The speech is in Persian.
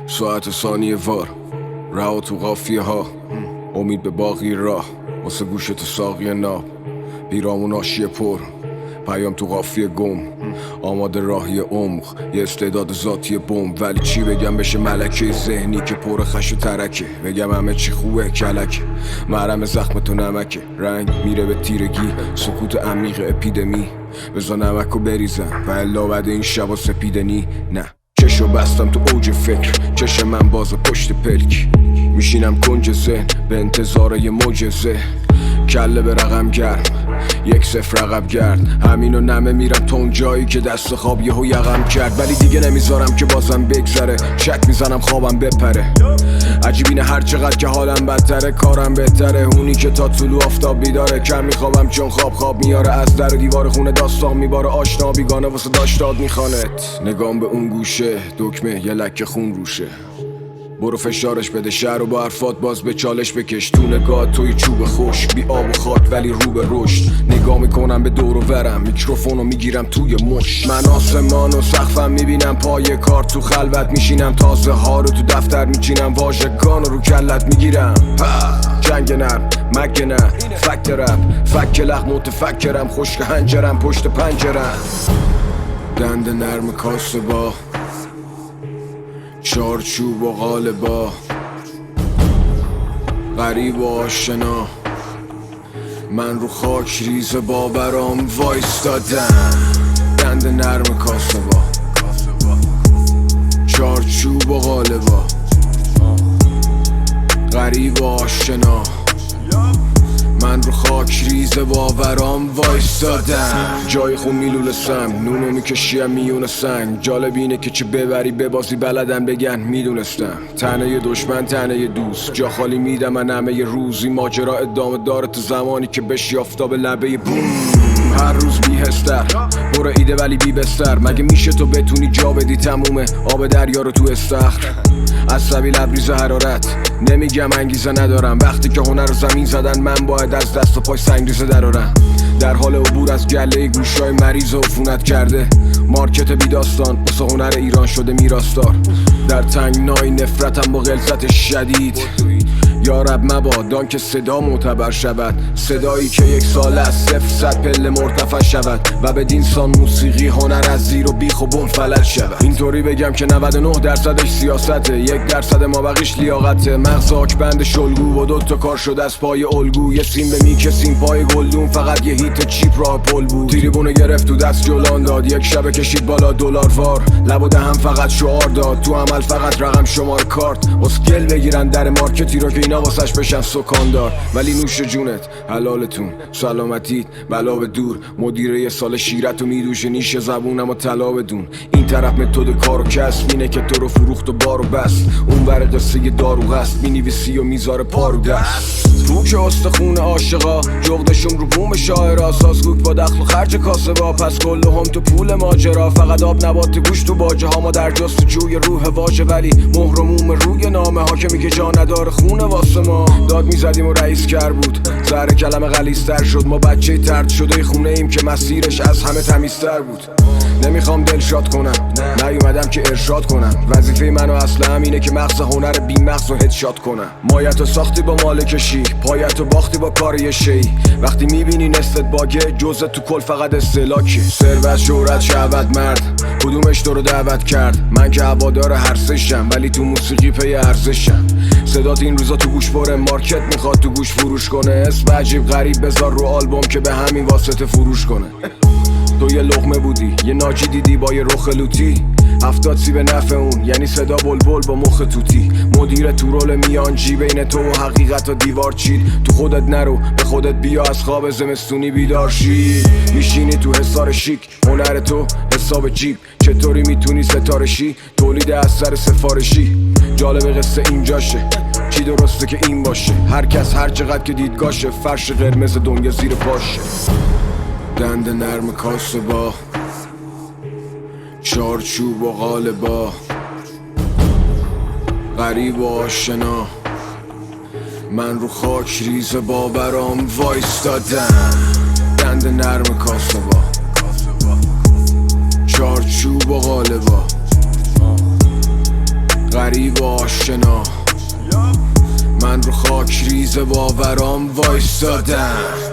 ساعت و ثانیه وار رها تو قافیه ها، امید به باقی راه واسه گوشت ساقی ناب، بیرامون آشیه پر پیام تو قافیه گم، آماده راهی عمق یه استعداد ذاتی بم. ولی چی بگم بشه ملکه ذهنی که پر خش و ترکه، بگم همه چی خوبه کلک مرهم زخم تو نمکه، رنگ میره به تیرگی سکوت عمیق اپیدمی، بزا نمکو بریزم و الا بعد این شبا سپیدنی. نه چشو بستم تو اوج فکر، چشم من باز پشت پلک، میشینم کنج ذهن به انتظار یه معجزه، کله به رقم گرم 1-0 عقب گرد، همینو نمه میرم تا اون جایی که دست خواب یهو یقم کرد. ولی دیگه نمیذارم که بازم بگذره، شک میزنم خوابم بپره، عجیب اینه هر چقدر که حالم بدتره کارم بهتره، اونی که تا طلوع آفتاب بیداره، کم میخوابم چون خواب میاره، از در و دیوار خونه داستان میباره، آشنا بیگانه واسه داشتاد میخوانت، نگام به اون گوشه دکمه یه لکه خون روشه، برو فشارش بده شهر و با حرفات باز به چالش بکش، تو نگاه توی چوب خشک بی آب و خاک ولی رو به رشد، نگاه میکنم به دور و ورم میکروفونو میگیرم توی مش، من آسمان و سقفم میبینم پای کار، تو خلوت میشینم تازه ها رو تو دفتر میچینم، واژگان رو کلت میگیرم، جنگ نرم مگه نه فکت رپ فک لخ متفکرم، خشک هنجرم پشت پنجرم، دند نرم کاسه با چارچوب و قالبا، غریب و آشنا من رو خاک ریز باورام وایستادم، دند نرم کاسه با چارچوب و قالبا، غریب و آشنا من رو خاک ریز باورام وایستادم، جای خون میلولسم نونو میکشیم میون سنگ، جالب اینه که چه ببری ببازی بلدن بگن میدونستم، تنه دشمن تنه دوست جا خالی میدم من همه روزی، ماجرا ادامه داره تو زمانی که بشی آفتاب لبه بوم، هر روز بیهستر برو ایده ولی بی بستر، مگه میشه تو بتونی جا بدی تمومه آب دریا رو تو استخر، عصبی لبریز حرارت نمیگم انگیزه ندارم، وقتی که هنر رو زمین زدن من باید از دست و پای سنگریزه درارم، در حال عبور از گله گوشای مریض و عفونت کرده، مارکت بی داستان واسه هنر ایران شده میراستار، در تنگنای نفرتم با غلظت شدید، یا رب مبادا که صدا معتبر شود، صدایی که یک سال از 0-100 پله مرتفع شود و به دینسان موسیقی هنر از زیر و بیخ و بم فلج شود، اینطوری بگم که 99% سیاسته، 1% مابقیش لیاقته، مغز آکبند شلگو و 2 کار شده از پای الگو، یه سیم به میکسیم پای گلدون، فقط یه هیت چیپ راه پل بود، تریبونو گرفت تو دست جولان داد، یک شب کشید بالا دلار وار، لب و دهم فقط شعار داد، تو عمل فقط رقم شمار کارت، اسکل بگیرن در مارکتی رو که اینا واسش بشن سکاندار، ولی نوش جونت حلالتون سلامتیت بلا به دور، مدیره یه سال شیرت و میدوشه نیش زبونم و طلا بدون، این طرف متد کار و کسب اینه که تو رو فروخت و بار و بست، اون ور قصه دارو هست مینویسی و میذاره پارو دست، تو که استخون عاشقا جغدشون رو بوم شاعرا، سازگوک با دخل و خرج کاسه با، پس کلو هم تو پول ماجرا، فقط آب نبات گوش تو باجه ها، ما در جستجوی روح واژه ولی مهر و موم روی نامه ها، که میگه جا نداره خونه واسه ما، داد میزدیم و رئیس کر بود زهر کلمه غلیظ‌تر شد، ما بچه طرد شده خونه ایم که مسیرش از همه تمیزتر بود، نمیخوام دلشاد کنم نیومدم که ارشاد کنم، وظیفه منو اصلا اینه که مغز هنر بی مغز و هدشات کنم، مایتو ساختی با مالکشی پایتو باختی با کار یه شی، وقتی میبینی نستت باگه جزء تو کل فقط استهلاکی، ثروت شهرت شهوت مرد کدومش تو رو دعوت کرد، من که هوادار هر سشم ولی تو موسیقی پی ارزشم، صدات این روزا تو گوش بره مارکت میخواد تو گوش فروش کنه، اسم عجیب غریب بذار رو آلبوم که به همین واسطه فروش کنه، تو یه لقمه بودی یه ناجی دیدی با یه رخ لوتی، 70 سی به نفع اون یعنی صدا بلبل با مخ توتی، مدیر تو رول میانجی بین تو و حقیقت و دیوار چید، تو خودت نرو به خودت بیا از خواب زمستونی بیدار شی، میشینی تو حصار شیک هنر تو حساب جیب، چطوری میتونی ستاره شی تولید اثر سفارشی، جالب قصه اینجاشه چی درسته که این باشه، هر کس هر چقدر که دیدگاشه، فرش قرمز دنیا زیر پاشه، دند نرم کاسه با چارچوب و قالبا، غریب و آشنا من رو خاک ریز باورام وایستادم، دند نرم کاسه با چارچوب و قالبا، غریب و آشنا، من رو خاک ریز باورام وایستادم.